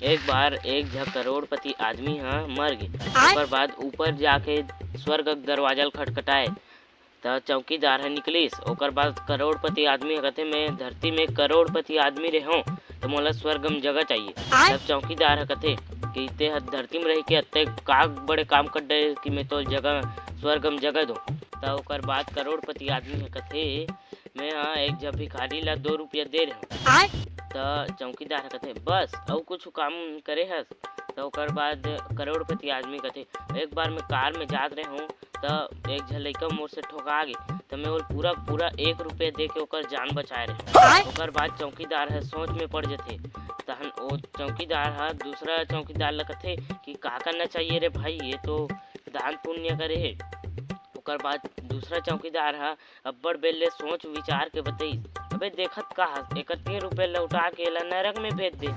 एक बार एक झ करोड़पति आदमी ह मर गे। ओकर बाद ऊपर जाके स्वर्ग के दरवाजा ल खटखटाए त चौकीदार ह निकलिस। ओकर बाद करोड़पति आदमी ह कथे मैं धरती में करोड़पति आदमी रेहूं तो मोला स्वर्ग में जगह चाहिए। तब चौकीदार ह कथे कि ते ह धरती में रह के अत्ते का बड़े काम कर डे कि मैं तो जगह स्वर्ग में जगह दूं। त ओकर बाद करोड़पति आदमी ह कथे मैं एक झ भिखारी ला 2 रुपया दे रेहूं। त चौकीदार ह कथे बस अउ कुछ काम करे हस। त ओकर बाद करोड़पति आदमी कथे एक बार मैं कार में जात रहे हूँ त एक झ लइका मोर से ठोका गे त मैं ओल पूरा 1 रुपया दे के ओकर जान बचाए रहे। ओकर बाद चौकीदार ह सोच में पड़ जथे। तहन ओ चौकीदार ह दूसरा चौकीदार ला कथे कि का करना चाहिए रे भाई, ये तो दान पुण्य करे हे। ओकर बाद दूसरा चौकीदार ह अब्बड़ बेर ले सोच विचार के बतइस, अबे देखत का हस एकर 3 रुपया लौटा के एला नरक में भेज दे।